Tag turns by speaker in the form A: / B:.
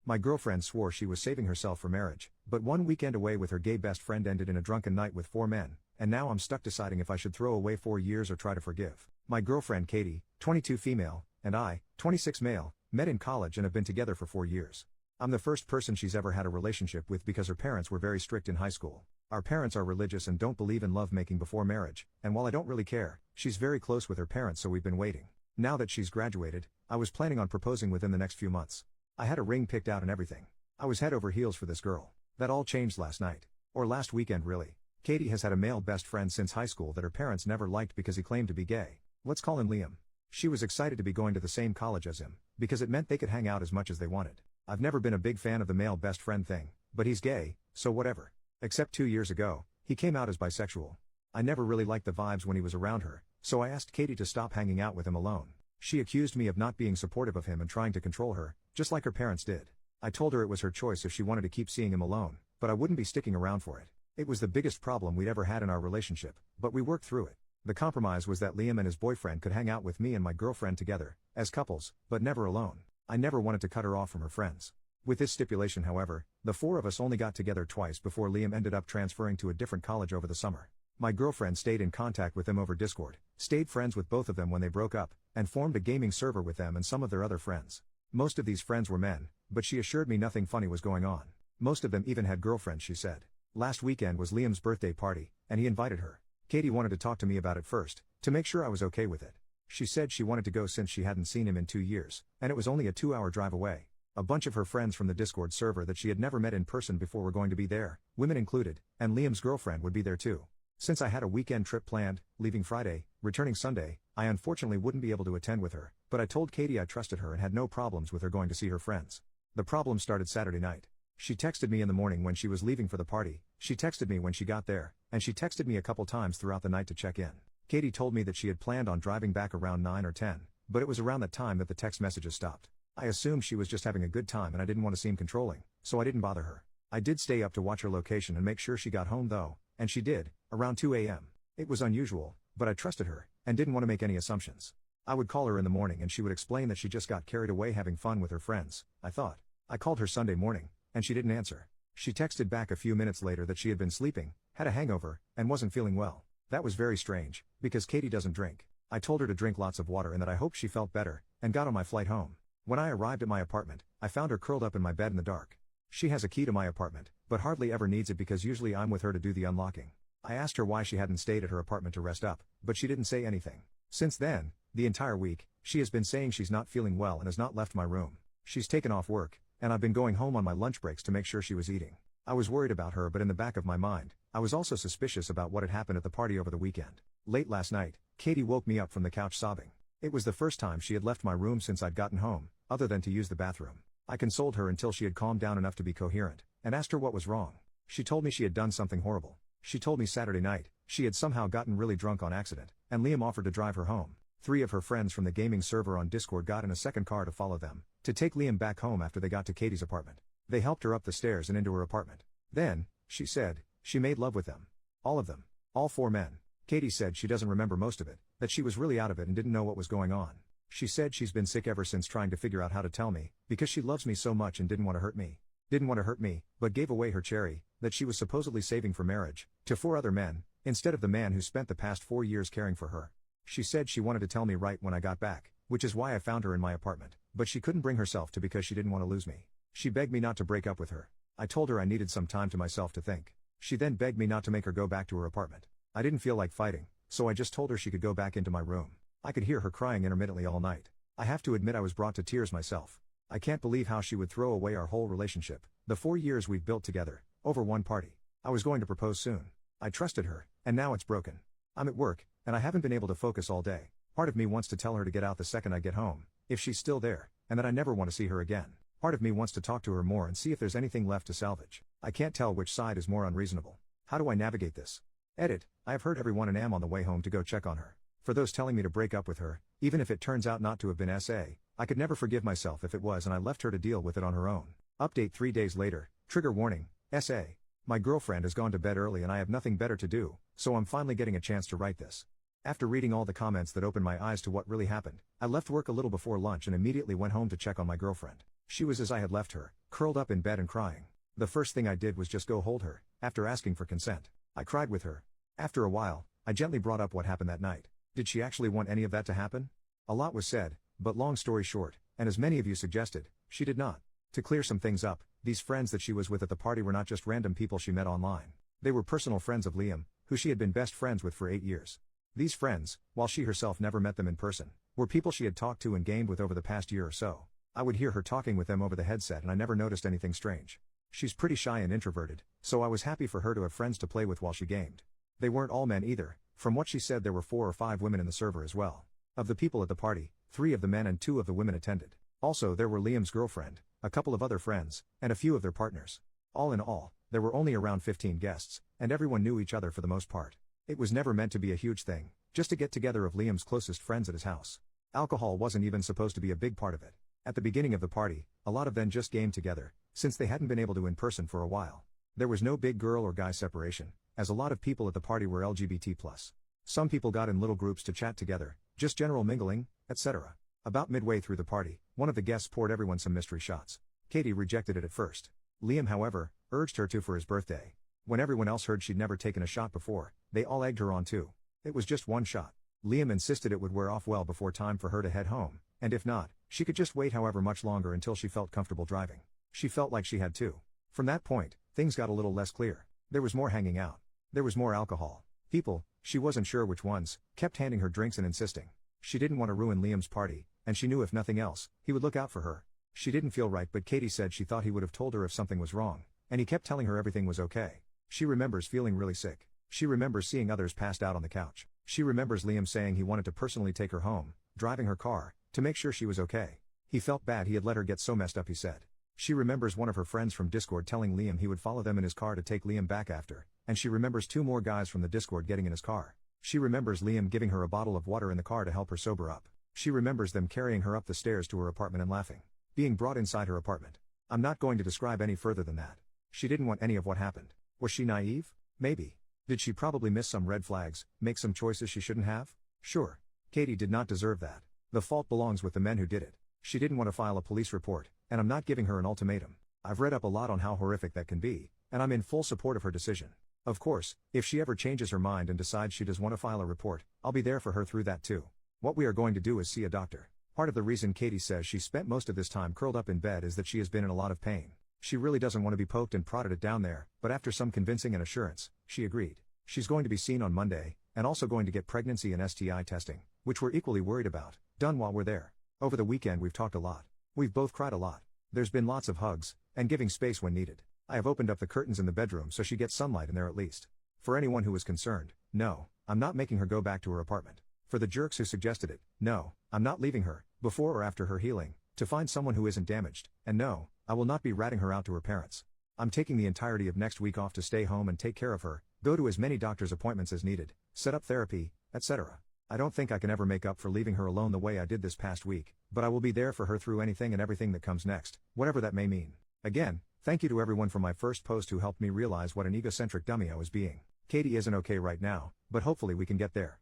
A: My girlfriend swore she was saving herself for marriage, but one weekend away with her gay best friend ended in a drunken night with 4 men, and now I'm stuck deciding if I should throw away 4 years or try to forgive. My girlfriend Katie, 22 female, and I, 26 male, met in college and have been together for 4 years. I'm the first person she's ever had a relationship with because her parents were very strict in high school. Our parents are religious and don't believe in lovemaking before marriage, and while I don't really care, she's very close with her parents, so we've been waiting. Now that she's graduated, I was planning on proposing within the next few months. I had a ring picked out and everything. I was head over heels for this girl. That all changed last night. Or last weekend really. Katie has had a male best friend since high school that her parents never liked because he claimed to be gay. Let's call him Liam. She was excited to be going to the same college as him, because it meant they could hang out as much as they wanted. I've never been a big fan of the male best friend thing, but he's gay, so whatever. Except 2 years ago, he came out as bisexual. I never really liked the vibes when he was around her, so I asked Katie to stop hanging out with him alone. She accused me of not being supportive of him and trying to control her, just like her parents did. I told her it was her choice if she wanted to keep seeing him alone, but I wouldn't be sticking around for it. It was the biggest problem we'd ever had in our relationship, but we worked through it. The compromise was that Liam and his boyfriend could hang out with me and my girlfriend together, as couples, but never alone. I never wanted to cut her off from her friends. With this stipulation, however, the 4 of us only got together twice before Liam ended up transferring to a different college over the summer. My girlfriend stayed in contact with them over Discord, stayed friends with both of them when they broke up, and formed a gaming server with them and some of their other friends. Most of these friends were men, but she assured me nothing funny was going on. Most of them even had girlfriends, she said. Last weekend was Liam's birthday party, and he invited her. Katie wanted to talk to me about it first, to make sure I was okay with it. She said she wanted to go since she hadn't seen him in 2 years, and it was only a 2-hour drive away. A bunch of her friends from the Discord server that she had never met in person before were going to be there, women included, and Liam's girlfriend would be there too. Since I had a weekend trip planned, leaving Friday, returning Sunday, I unfortunately wouldn't be able to attend with her, but I told Katie I trusted her and had no problems with her going to see her friends. The problem started Saturday night. She texted me in the morning when she was leaving for the party, she texted me when she got there, and she texted me a couple times throughout the night to check in. Katie told me that she had planned on driving back around 9 or 10, but it was around that time that the text messages stopped. I assumed she was just having a good time and I didn't want to seem controlling, so I didn't bother her. I did stay up to watch her location and make sure she got home though, and she did, around 2 a.m. It was unusual, but I trusted her, and didn't want to make any assumptions. I would call her in the morning and she would explain that she just got carried away having fun with her friends, I thought. I called her Sunday morning, and she didn't answer. She texted back a few minutes later that she had been sleeping, had a hangover, and wasn't feeling well. That was very strange, because Katie doesn't drink. I told her to drink lots of water and that I hoped she felt better, and got on my flight home. When I arrived at my apartment, I found her curled up in my bed in the dark. She has a key to my apartment, but hardly ever needs it because usually I'm with her to do the unlocking. I asked her why she hadn't stayed at her apartment to rest up, but she didn't say anything. Since then, the entire week, she has been saying she's not feeling well and has not left my room. She's taken off work, and I've been going home on my lunch breaks to make sure she was eating. I was worried about her, but in the back of my mind, I was also suspicious about what had happened at the party over the weekend. Late last night, Katie woke me up from the couch sobbing. It was the first time she had left my room since I'd gotten home, other than to use the bathroom. I consoled her until she had calmed down enough to be coherent, and asked her what was wrong. She told me she had done something horrible. She told me Saturday night, she had somehow gotten really drunk on accident, and Liam offered to drive her home. 3 of her friends from the gaming server on Discord got in a second car to follow them, to take Liam back home after they got to Katie's apartment. They helped her up the stairs and into her apartment. Then, she said, she made love with them. All of them. All 4 men. Katie said she doesn't remember most of it, that she was really out of it and didn't know what was going on. She said she's been sick ever since trying to figure out how to tell me, because she loves me so much and didn't want to hurt me. Didn't want to hurt me, but gave away her cherry, that she was supposedly saving for marriage, to 4 other men, instead of the man who spent the past 4 years caring for her. She said she wanted to tell me right when I got back, which is why I found her in my apartment, but she couldn't bring herself to because she didn't want to lose me. She begged me not to break up with her. I told her I needed some time to myself to think. She then begged me not to make her go back to her apartment. I didn't feel like fighting, so I just told her she could go back into my room. I could hear her crying intermittently all night. I have to admit I was brought to tears myself. I can't believe how she would throw away our whole relationship, the 4 years we've built together, over one party. I was going to propose soon. I trusted her, and now it's broken. I'm at work, and I haven't been able to focus all day. Part of me wants to tell her to get out the second I get home, if she's still there, and that I never want to see her again. Part of me wants to talk to her more and see if there's anything left to salvage. I can't tell which side is more unreasonable. How do I navigate this? Edit, I have heard everyone and am on the way home to go check on her. For those telling me to break up with her, even if it turns out not to have been SA, I could never forgive myself if it was and I left her to deal with it on her own. Update 3 days later, trigger warning, SA. My girlfriend has gone to bed early and I have nothing better to do, so I'm finally getting a chance to write this. After reading all the comments that opened my eyes to what really happened, I left work a little before lunch and immediately went home to check on my girlfriend. She was as I had left her, curled up in bed and crying. The first thing I did was just go hold her, after asking for consent. I cried with her. After a while, I gently brought up what happened that night. Did she actually want any of that to happen? A lot was said, but long story short, and as many of you suggested, she did not. To clear some things up, these friends that she was with at the party were not just random people she met online. They were personal friends of Liam, who she had been best friends with for 8 years. These friends, while she herself never met them in person, were people she had talked to and gamed with over the past year or so. I would hear her talking with them over the headset and I never noticed anything strange. She's pretty shy and introverted, so I was happy for her to have friends to play with while she gamed. They weren't all men either. From what she said, there were 4 or 5 women in the server as well. Of the people at the party, 3 of the men and 2 of the women attended. Also there were Liam's girlfriend, a couple of other friends, and a few of their partners. All in all, there were only around 15 guests, and everyone knew each other for the most part. It was never meant to be a huge thing, just a get-together of Liam's closest friends at his house. Alcohol wasn't even supposed to be a big part of it. At the beginning of the party, a lot of them just gamed together, since they hadn't been able to in person for a while. There was no big girl or guy separation, as a lot of people at the party were LGBT+. Some people got in little groups to chat together, just general mingling, etc. About midway through the party, one of the guests poured everyone some mystery shots. Katie rejected it at first. Liam, however, urged her to for his birthday. When everyone else heard she'd never taken a shot before, they all egged her on too. It was just one shot. Liam insisted it would wear off well before time for her to head home, and if not, she could just wait however much longer until she felt comfortable driving. She felt like she had to. From that point, things got a little less clear. There was more hanging out. There was more alcohol. People, she wasn't sure which ones, kept handing her drinks and insisting. She didn't want to ruin Liam's party, and she knew if nothing else, he would look out for her. She didn't feel right, but Katie said she thought he would have told her if something was wrong, and he kept telling her everything was okay. She remembers feeling really sick. She remembers seeing others passed out on the couch. She remembers Liam saying he wanted to personally take her home, driving her car, to make sure she was okay. He felt bad he had let her get so messed up, he said. She remembers one of her friends from Discord telling Liam he would follow them in his car to take Liam back after, and she remembers 2 more guys from the Discord getting in his car. She remembers Liam giving her a bottle of water in the car to help her sober up. She remembers them carrying her up the stairs to her apartment and laughing. Being brought inside her apartment. I'm not going to describe any further than that. She didn't want any of what happened. Was she naive? Maybe. Did she probably miss some red flags, make some choices she shouldn't have? Sure. Katie did not deserve that. The fault belongs with the men who did it. She didn't want to file a police report, and I'm not giving her an ultimatum. I've read up a lot on how horrific that can be, and I'm in full support of her decision. Of course, if she ever changes her mind and decides she does want to file a report, I'll be there for her through that too. What we are going to do is see a doctor. Part of the reason Katie says she spent most of this time curled up in bed is that she has been in a lot of pain. She really doesn't want to be poked and prodded at down there, but after some convincing and assurance, she agreed. She's going to be seen on Monday, and also going to get pregnancy and STI testing, which we're equally worried about, done while we're there. Over the weekend we've talked a lot. We've both cried a lot. There's been lots of hugs, and giving space when needed. I have opened up the curtains in the bedroom so she gets sunlight in there at least. For anyone who is concerned, no, I'm not making her go back to her apartment. For the jerks who suggested it, no, I'm not leaving her, before or after her healing, to find someone who isn't damaged, and no, I will not be ratting her out to her parents. I'm taking the entirety of next week off to stay home and take care of her, go to as many doctor's appointments as needed, set up therapy, etc. I don't think I can ever make up for leaving her alone the way I did this past week, but I will be there for her through anything and everything that comes next, whatever that may mean. Again, thank you to everyone from my first post who helped me realize what an egocentric dummy I was being. Katie isn't okay right now, but hopefully we can get there.